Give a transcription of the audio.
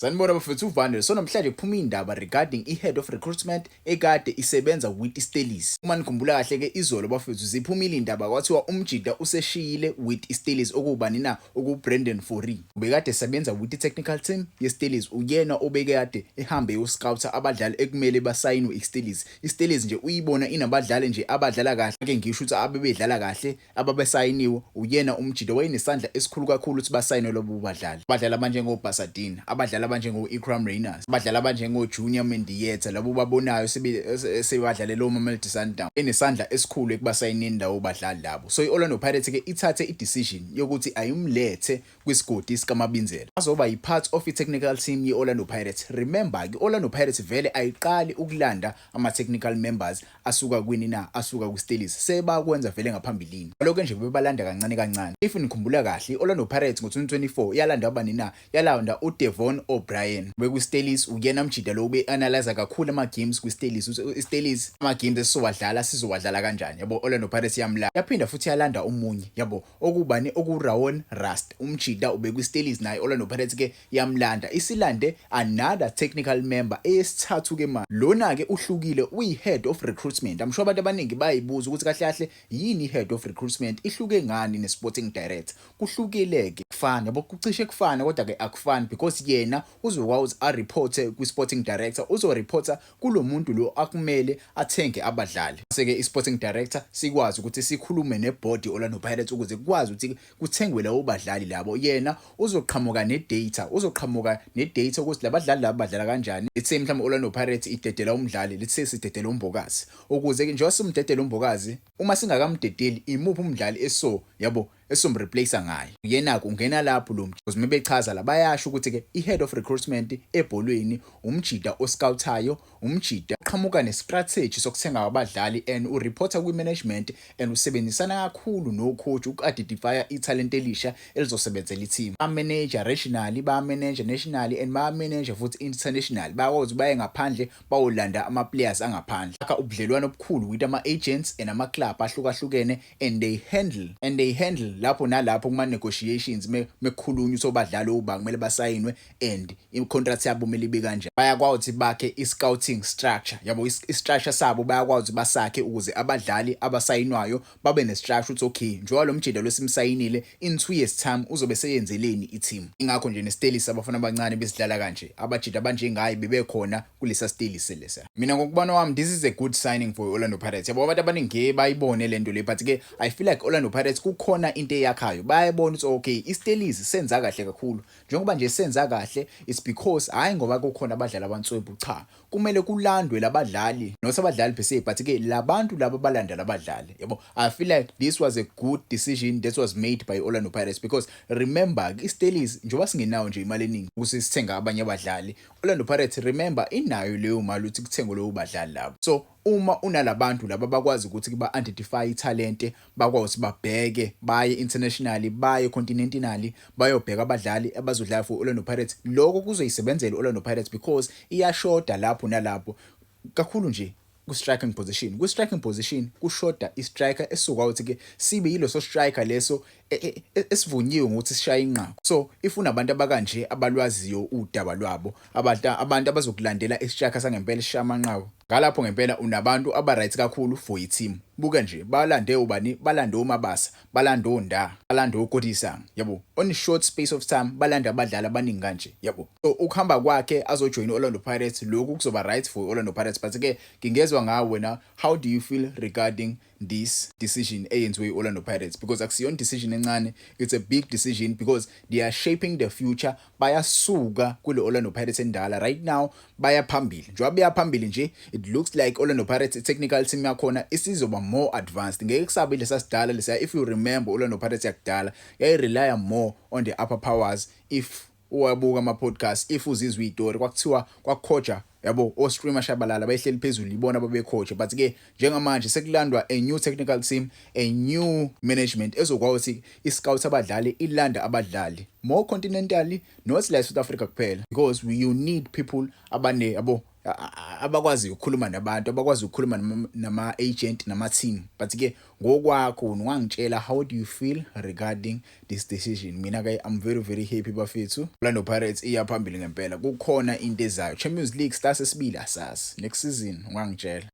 Sanibona bafethu uVandile. So namhlanje kuphuma indaba regarding i-head of recruitment ekade isebenza with iStelis. Uma nikhumbula kahle ke izolo bafethu ziphumile indaba kwathiwa umjida useshiyile with iStelis okubani na okuBrandon Fourie. Ubekade esebenza with i-technical team yeStelis. Uyena obekade ehambe uscouter abadlali ekumele basayinwe iStelis. iStelis nje uyibona inabadlali nje abadlala kahle. Ake ngisho ukuthi abebedlala kahle ababesayiniwe uyena umjida wayenesandla esikhulu kakhulu ukuthi basayinwe lobo badlali. Abadlali abanjengo Basadine, abadlali abanjengo-Ikram Reyners, abadlali abanjengo-Junior Mendieta, labo babonayo sebadlalela uMamelodi Sundowns, enesandla esikhulu ekubasayineni lawo badlali labo. So i-Orlando Pirates ke ithathe i-decision yokuthi ayimlethe kwisigodi sikaMabinzela azoba yi-part of i-technical team ye-Orlando Pirates. Remember ke Orlando Pirates vele ayiqali ukulanda ama-technical members asuka asuka kwiStelis, sebakwenza vele ngaphambilini. Lokho nje bebalanda kancane kancane. If nikhumbula kahle i-Orlando Pirates ngo-2024 yalanda yalanda uDevon O'Brien bekwiStelis. Uyena mjida lo ube-analyze kakhulu ama-games kwiStelis. iStelis ama-games esizowadlala sizowadlala kanjani, yabo. Orlando Pirates yamla yaphinda futhi yalanda omunye, yabo, okuRaon Rust, umjida ubekwiStelis naye Orlando Pirates ke yamlanda. Isilande another technical member eyesithathu ke manje. Lona ke uhlukile uyi-head of recruitment. I'm sure abantu abaningi bayibuza ukuthi kahle kahle yini i-head of recruitment ihluke ngani ne-sporting director. Kuhlukile ke kufana, yabo, kucishe kufana kodwa ke akufani because yena uzokwazi a-reporte kwi-sporting director, uzoreporta kulo muntu lo akumele athenge abadlali. Seke i-sporting director sikwazi ukuthi sikhulume ne-board Orlando Pirates ukuze kukwazi ukuthi kuthengwe labo badlali labo. Yena uzoqhamuka ne-data ukuthi labadlali labo badlala kanjani. Let's say mhlawumbe Orlando Pirates idedela umdlali, let's say sidedela uMbokazi, ukuze ke njengoba simdedela uMbokazi, uma singakamdedeli imuphi umdlali yabo, esomreplacer ngayo, yena kungena lapho lo mjida. Because mebechaza la bayasho ukuthi ke i-head of recruitment ebholweni umjida oscoutayo, umjida qhamuka ne-strategy sokuthenga abadlali and ureporta kwi-management and usebenzisana kakhulu no-coach uku-identify i-talent elisha elizosebenzela i-team. Ba-manager regionally, ba-manager nationally and ba-manager futhi international. Bakwazi baye ngaphandle bawolanda ama-players angaphandle. Aka ubudlelwano obukhulu with ama-agents and ama-club ahlukahlukene and they handle lapho nalapho kuma-negotiations mekukhulunywa ukuthi obadlali oba kumele basayinwe and i-contract yabo kumele ibe kanjani. Bayakwazi bakhe i-scouting structure, yabo, i-structure sabo bayakwazi basakhe ukuze abadlali abasayinwayo babe ne-structure ukuthi okay, njengoba lo mjida losimsayinile in 2 years time uzobe seyenzeleni i-team. Ingakho nje ne-Stelis abafana abancane besidlala kanje, abajida abanjengayi bebekhona kulesa Stelis lesa. Mina ngokubona wami this is a good signing for Orlando Pirates. Yabo abantu abaningi bayibone lento le, but ke I feel like Orlando Pirates kukhona into eyakhayo. Bayabona ukuthi okay, iStelis senza kahle kakhulu. Njengoba nje senza kahle it's because hayi ngoba kukhona abadlali abantswembu, cha, kumele kulandwe labadlali nothi abadlali bese, but ke labantu laba balanda labadlali, yabo. I feel like this was a good decision that was made by Orlando Pirates because remember iStelis njengoba singenayo nje imali eningi ukuthi sithenga abanye abadlali, Orlando Pirates remember inayo leyo mali ukuthi kuthengwe leyo badlali labo. So uma unalabantu laba bakwazi ukuthi ba-identify italente, bakwazi babheke, baye internationally, baye continentally, bayobheka abadlali abazodlala for Orlando Pirates. Lokho kuzoyisebenzela Orlando Pirates because iyashoda lapho nalapho kakhulu nje ku-striking position. Ku-striking position kushoda i-striker esizokwazi ukuthi ke sibe yileso striker leso esivunyiwe ngokuthi sishaye inqaku. So if unabantu abakanje abalwaziyo udaba lwabo, abantu abazokulandela i-striker sangempela sishaya amanqaku, ngalapho ngempela unabantu aba-right kakhulu for i-team. Buka nje balande ubani, balande uMabasa, balande uNda, balande uKotisang, yabo, on short space of time balande abadlali abaningi kanje, yabo. So ukuhamba kwakhe azojoin Orlando Pirates, lokhu kuzoba right for Orlando Pirates. But ke ngingezwe ngawe wena, how do you feel regarding this decision eyenziwe Orlando Pirates? Because akusiyona decision encane, it's a big decision because they are shaping the future. Bayasuka kule Orlando Pirates endala right now baya phambili. Njengoba baya phambili nje, it looks like Orlando Pirates technical team yakhona isizoba more advanced. Ngeke kusabe lesa sidala lesa. If you remember Orlando Pirates yakudala yayi rely more on the upper powers. If uwabuka ama-podcast, if uzizwe itori kwakuthiwa kwakhoja, yabo, o-streamer Shabalala bayihleli phezulu ibona babecoach. But ke njengamanje sekulandwa a new technical team, a new management ezokwazi ukuthi i-scout abadlali, ilanda abadlali more continentally, not like South Africa kuphela, because you need people abane, yabo, abakwazi ukukhuluma nabantu, abakwazi ukukhuluma nama-agent nama-team. But-ke ngokwakho ungangitshela, how do you feel regarding this decision? Mina-ke I'm very very happy bafethu. Orlando Pirates iya phambili ngempela. Kukhona into ezayo. Champions League star sesibili asazi. Next season ungangitshela.